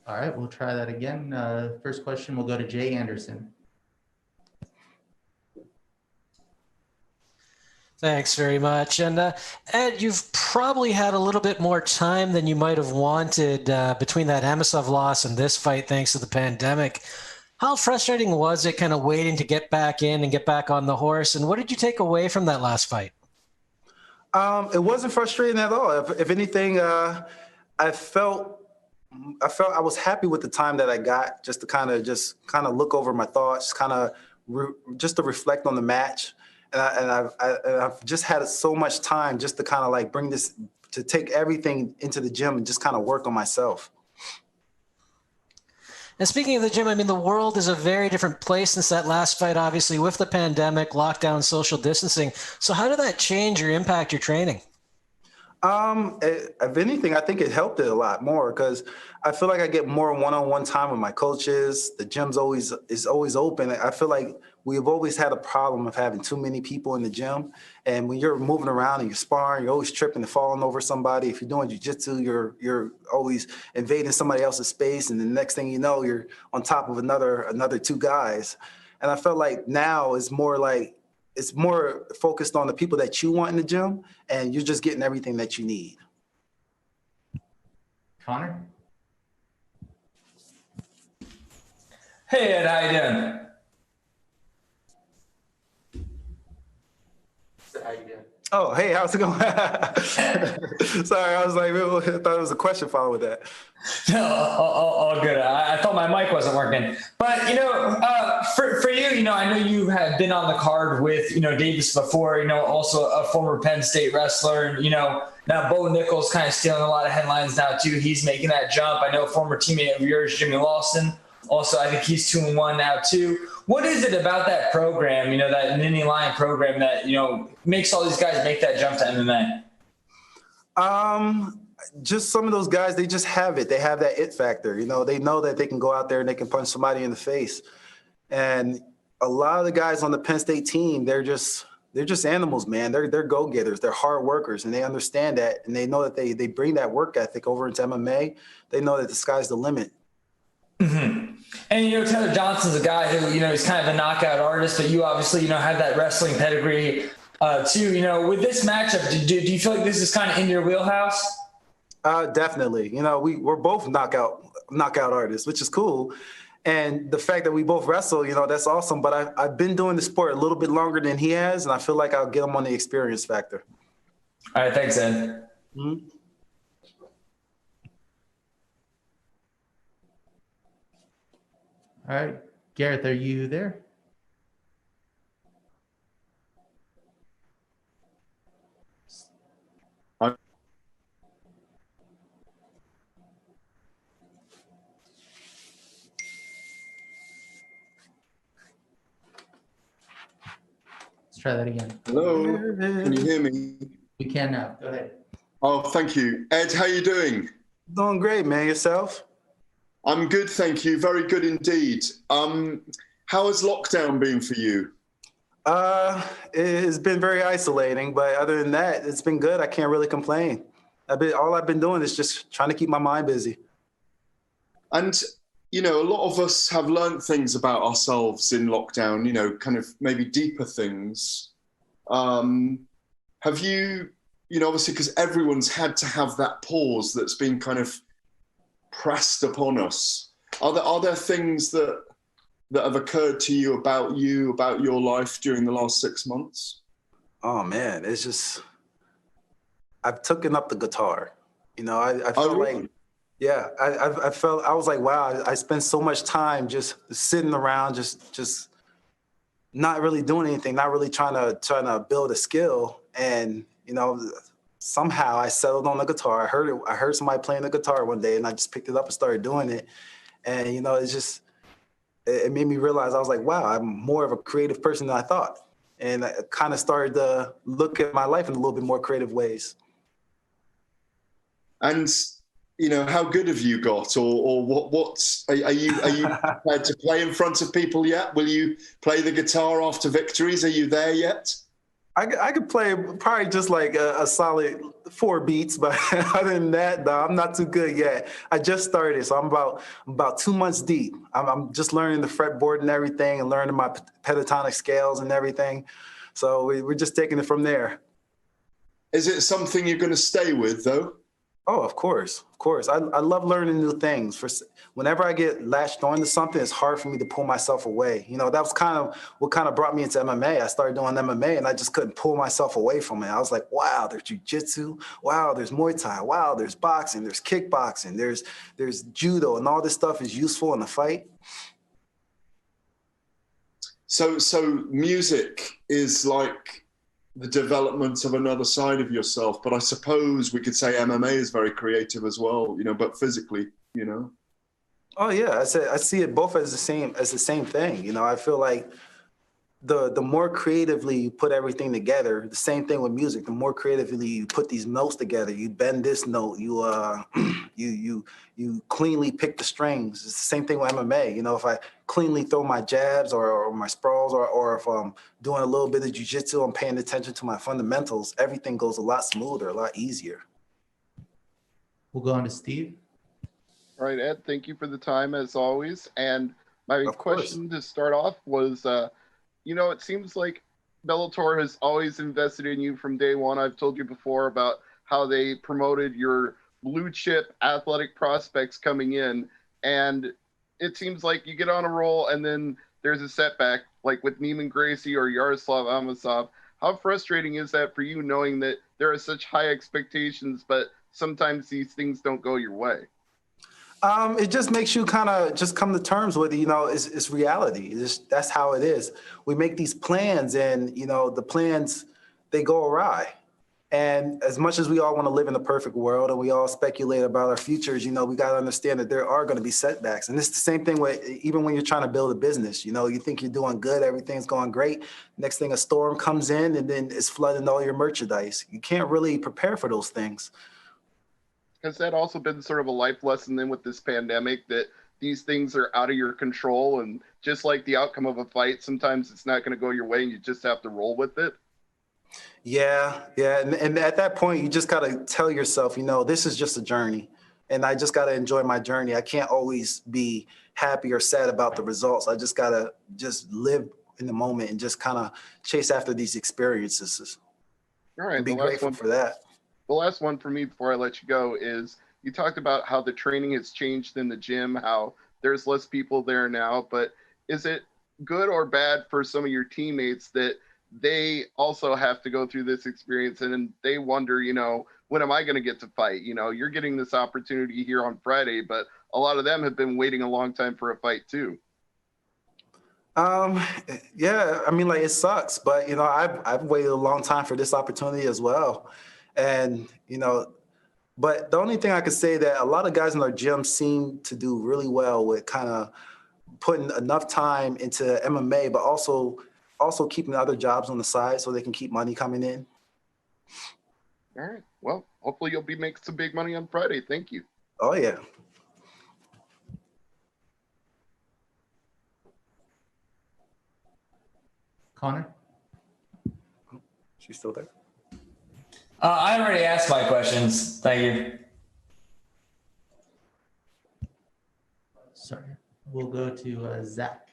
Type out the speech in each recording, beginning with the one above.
All right, we'll try that again. First question will go to Jay Anderson. Thanks very much. And Ed, you've probably had a little bit more time than you might have wanted between that Amosov loss and this fight, thanks to the pandemic. How frustrating was it kind of waiting to get back in and get back on the horse? And what did you take away from that last fight? It wasn't frustrating at all. If anything, I felt I was happy with the time that I got just to kind of look over my thoughts, just to reflect on the match. And I've just had so much time just to kind of like bring this, to take everything into the gym and just kind of work on myself. And speaking of the gym, I mean, the world is a very different place since that last fight, obviously, with the pandemic, lockdown, social distancing. So how did that change or impact your training? If anything, I think it helped it a lot more because I feel like I get more one-on-one time with my coaches. The gym's is always open. I feel like we've always had a problem of having too many people in the gym. And when you're moving around and you're sparring, you're always tripping and falling over somebody. If you're doing jiu-jitsu, you're always invading somebody else's space. And the next thing you know, you're on top of another two guys. And I felt like now it's more focused on the people that you want in the gym, and you're just getting everything that you need. Connor? Hey, Ed, how you doing? How you doing? Oh, hey, how's it going? Sorry, I was like, I thought it was a question followed with that. No, all good. I thought my mic wasn't working. But, for you, I know you have been on the card with, Davis before, also a former Penn State wrestler. And, now Bo Nichols kind of stealing a lot of headlines now, too. He's making that jump. I know a former teammate of yours, Jimmy Lawson. Also, I think he's 2-1 now, too. What is it about that program, that Nittany Lion program that, makes all these guys make that jump to MMA? Just some of those guys, they just have it. They have that it factor. They know that they can go out there and they can punch somebody in the face. And a lot of the guys on the Penn State team, they're just animals, man. They're go-getters. They're hard workers, and they understand that. And they know that they bring that work ethic over into MMA. They know that the sky's the limit. Mm-hmm. And, Taylor Johnston's a guy who, he's kind of a knockout artist, but you obviously, have that wrestling pedigree too. With this matchup, do you feel like this is kind of in your wheelhouse? Definitely. We're both knockout artists, which is cool. And the fact that we both wrestle, that's awesome. But I've been doing the sport a little bit longer than he has, and I feel like I'll get him on the experience factor. All right. Thanks, Ed. Mm-hmm. All right. Gareth, are you there? Let's try that again. Hello, can you hear me? We can now. Go ahead. Oh, thank you. Ed, how you doing? Doing great, man. Yourself? I'm good, thank you. Very good indeed. How has lockdown been for you? It has been very isolating, but other than that, it's been good. I can't really complain. All I've been doing is just trying to keep my mind busy. And, a lot of us have learned things about ourselves in lockdown, kind of maybe deeper things. Have you, obviously, because everyone's had to have that pause that's been kind of pressed upon us. Are there things that have occurred to you, about your life during the last 6 months? Oh man, it's just, I've taken up the guitar. I felt like, yeah, I felt, I was like, wow, I spent so much time just sitting around, just not really doing anything, not really trying to build a skill. And, somehow I settled on the guitar. I heard somebody playing the guitar one day, and I just picked it up and started doing it. And, it made me realize, I was like, wow, I'm more of a creative person than I thought. And I kind of started to look at my life in a little bit more creative ways. And, how good have you got, or what are you prepared to play in front of people yet? Will you play the guitar after victories? Are you there yet? I could play probably just like a solid 4 beats, but other than that, no, I'm not too good yet. I just started, so I'm about 2 months deep. I'm just learning the fretboard and everything, and learning my pentatonic scales and everything. So we're just taking it from there. Is it something you're going to stay with, though? Oh, of course, of course. I love learning new things. Whenever I get latched onto something, it's hard for me to pull myself away. You know, that was kind of what kind of brought me into MMA. I started doing MMA, and I just couldn't pull myself away from it. I was like, wow, there's jiu-jitsu. Wow, there's Muay Thai. Wow, there's boxing. There's kickboxing. There's judo, and all this stuff is useful in the fight. So music is like the development of another side of yourself, but I suppose we could say MMA is very creative as well, you know, but physically, you know. Oh yeah, I see it both as the same thing. You know, I feel like the more creatively you put everything together, the same thing with music. The more creatively you put these notes together, you bend this note, you you cleanly pick the strings. It's the same thing with MMA. You know, if I cleanly throw my jabs or my sprawls, or if I'm doing a little bit of jiu-jitsu, I'm paying attention to my fundamentals, everything goes a lot smoother, a lot easier. We'll go on to Steve. All right, Ed, thank you for the time as always. And my question to start off was, you know, it seems like Bellator has always invested in you from day one. I've told you before about how they promoted your blue chip athletic prospects coming in. And it seems like you get on a roll and then there's a setback, like with Neiman Gracie or Yaroslav Amosov. How frustrating is that for you, knowing that there are such high expectations, but sometimes these things don't go your way? It just makes you kind of just come to terms with it. You know, it's reality. That's how it is. We make these plans, and you know, the plans, they go awry. And as much as we all want to live in a perfect world and we all speculate about our futures, you know, we got to understand that there are going to be setbacks. And it's the same thing with even when you're trying to build a business. You know, you think you're doing good, everything's going great. Next thing, a storm comes in and then it's flooding all your merchandise. You can't really prepare for those things. Has that also been sort of a life lesson then with this pandemic, that these things are out of your control, and just like the outcome of a fight, sometimes it's not going to go your way and you just have to roll with it? Yeah. And at that point, you just got to tell yourself, you know, this is just a journey, and I just got to enjoy my journey. I can't always be happy or sad about the results. I just got to just live in the moment and just kind of chase after these experiences. All right. And be grateful for that. The last one for me before I let you go is, you talked about how the training has changed in the gym, how there's less people there now, but is it good or bad for some of your teammates that they also have to go through this experience and they wonder, you know, when am I going to get to fight? You know, you're getting this opportunity here on Friday, but a lot of them have been waiting a long time for a fight too. Yeah, I mean, like, it sucks, but you know, I've waited a long time for this opportunity as well. And, you know, but the only thing I could say that a lot of guys in our gym seem to do really well with kind of putting enough time into MMA, but also keeping other jobs on the side so they can keep money coming in. All right. Well, hopefully you'll be making some big money on Friday. Thank you. Oh, yeah. Connor? She's still there? I already asked my questions. Thank you. Sorry. We'll go to Zach.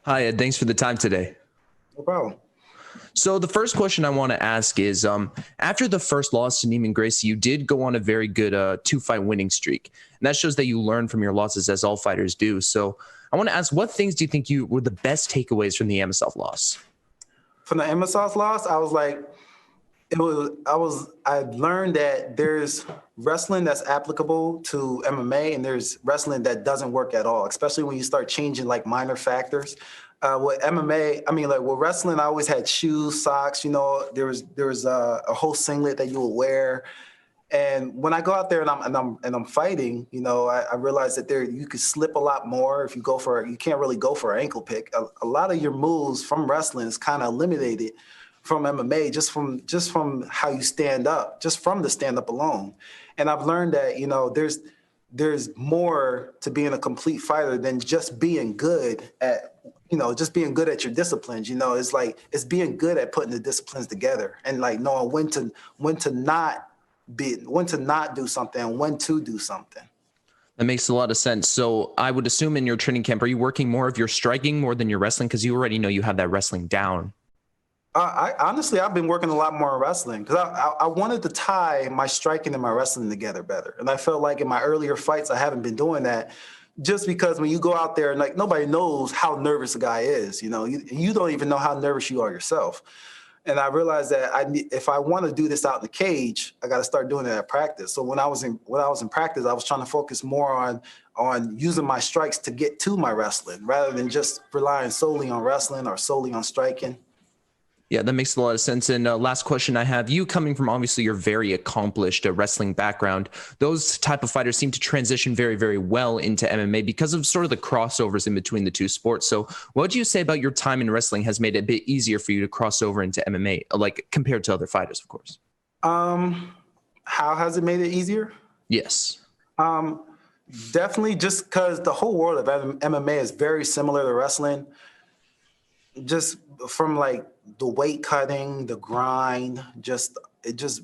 Hi, Ed. Thanks for the time today. No problem. So the first question I want to ask is, after the first loss to Neiman Gracie, you did go on a very good 2-fight winning streak. And that shows that you learn from your losses, as all fighters do. So I want to ask, what things do you think were the best takeaways from the Amosov loss? From the Amosov loss, I was like, I learned that there's wrestling that's applicable to MMA and there's wrestling that doesn't work at all, especially when you start changing like minor factors. With MMA, I mean, like with wrestling, I always had shoes, socks, you know, there was a whole singlet that you would wear. And when I go out there and I'm fighting, you know, I realized that you could slip a lot more if you you can't really go for an ankle pick. A lot of your moves from wrestling is kind of eliminated from MMA just from how you stand up, just from the stand up alone. And I've learned that, you know, there's more to being a complete fighter than just being good at just being good at your disciplines. It's like it's being good at putting the disciplines together and like knowing when to not do something and when to do something. That makes a lot of sense. So I would assume in your training camp, are you working more of your striking more than your wrestling? Because you already know you have that wrestling down. I've been working a lot more on wrestling because I wanted to tie my striking and my wrestling together better. And I felt like in my earlier fights, I haven't been doing that just because when you go out there and like nobody knows how nervous a guy is, you don't even know how nervous you are yourself. And I realized that if I want to do this out in the cage, I got to start doing it at practice. So when I was in practice, I was trying to focus more on using my strikes to get to my wrestling rather than just relying solely on wrestling or solely on striking. Yeah, that makes a lot of sense. And last question I have, you coming from obviously your very accomplished wrestling background, those type of fighters seem to transition very, very well into MMA because of sort of the crossovers in between the two sports. So what do you say about your time in wrestling has made it a bit easier for you to cross over into MMA, like compared to other fighters, of course? How has it made it easier? Yes. Definitely just because the whole world of MMA is very similar to wrestling. Just from like the weight cutting, the grind, it just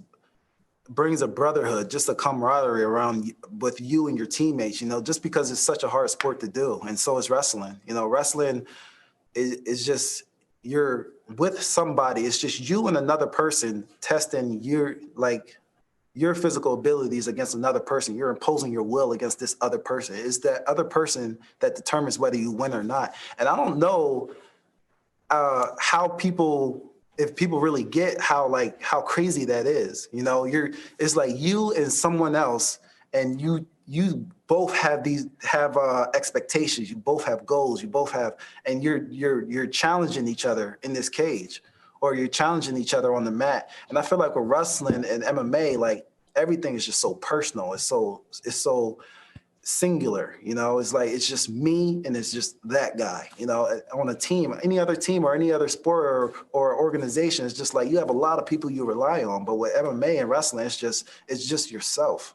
brings a brotherhood, just a camaraderie around with you and your teammates, just because it's such a hard sport to do. And so is wrestling. Wrestling is just, you're with somebody. It's just you and another person testing your physical abilities against another person. You're imposing your will against this other person. It's that other person that determines whether you win or not. And I don't know if people really get how crazy that is. It's like you and someone else, and you both have expectations. You both have goals. And you're challenging each other in this cage, or you're challenging each other on the mat. And I feel like with wrestling and MMA, like everything is just so personal. It's so singular, it's like it's just me and it's just that guy, on a team. Any other team or any other sport or organization, it's just like you have a lot of people you rely on. But with MMA and wrestling, it's just yourself.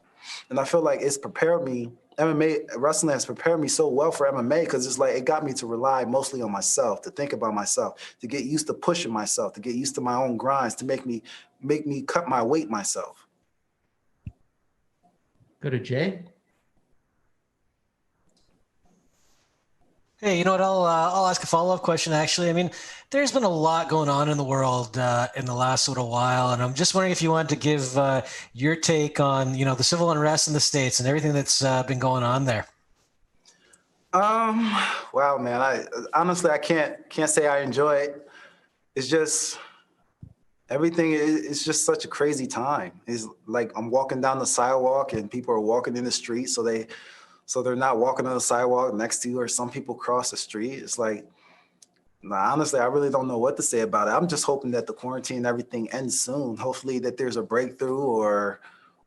And I feel like wrestling has prepared me so well for MMA because it's like it got me to rely mostly on myself, to think about myself, to get used to pushing myself, to get used to my own grinds, to make me cut my weight myself. Go to Jay. Hey, you know what? I'll ask a follow-up question, actually. I mean, there's been a lot going on in the world in the last little while, and I'm just wondering if you wanted to give your take on, the civil unrest in the States and everything that's been going on there. Wow, man. I can't say I enjoy it. It's just everything is just such a crazy time. It's like I'm walking down the sidewalk and people are walking in the street, so they're not walking on the sidewalk next to you, or some people cross the street. It's like, honestly, I really don't know what to say about it. I'm just hoping that the quarantine and everything ends soon. Hopefully that there's a breakthrough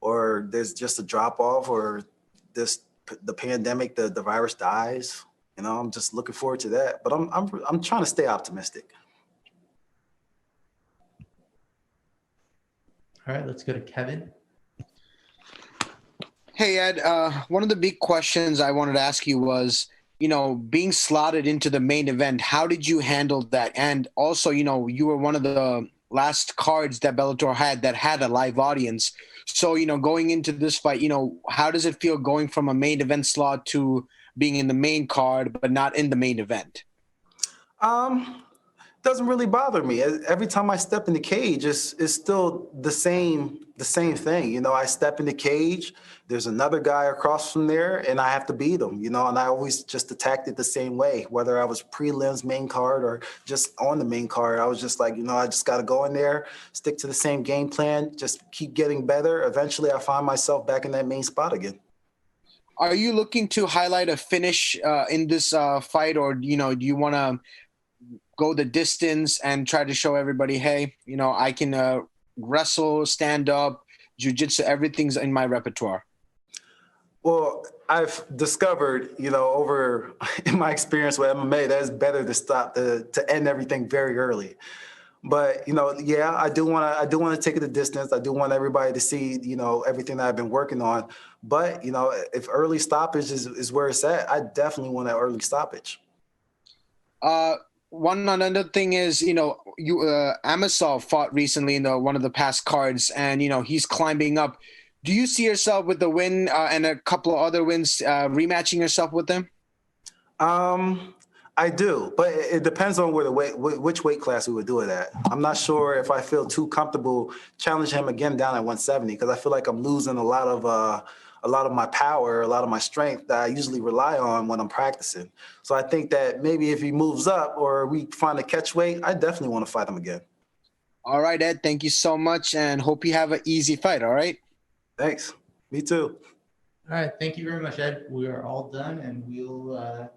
or there's just a drop off, or the pandemic, the virus dies. I'm just looking forward to that. But I'm trying to stay optimistic. All right, let's go to Kevin. Hey, Ed, one of the big questions I wanted to ask you was, being slotted into the main event, how did you handle that? And also, you were one of the last cards that Bellator had that had a live audience. So, going into this fight, how does it feel going from a main event slot to being in the main card, but not in the main event? Doesn't really bother me. Every time I step in the cage, it's still the same thing. I step in the cage, there's another guy across from there, and I have to beat him, and I always just attacked it the same way, whether I was prelims, main card, or just on the main card. I was just like, I just got to go in there, stick to the same game plan, just keep getting better. Eventually, I find myself back in that main spot again. Are you looking to highlight a finish in this fight, or, do you want to go the distance and try to show everybody, hey, I can wrestle, stand up, jiu-jitsu, everything's in my repertoire? Well, I've discovered, over in my experience with MMA, that it's better to end everything very early. But, yeah, I do want to take it the distance. I do want everybody to see, everything that I've been working on. But, if early stoppage is where it's at, I definitely want that early stoppage. One another thing is, you know, Amasov fought recently in one of the past cards, and you know he's climbing up. Do you see yourself with the win and a couple of other wins rematching yourself with them? I do, but it depends on which weight class we would do it at. I'm not sure if I feel too comfortable challenging him again down at 170 because I feel like I'm losing a lot of my power, a lot of my strength that I usually rely on when I'm practicing. So I think that maybe if he moves up or we find a catch weight, I definitely want to fight him again. All right, Ed. Thank you so much, and hope you have an easy fight. All right. Thanks. Me too. All right. Thank you very much, Ed. We are all done, and we'll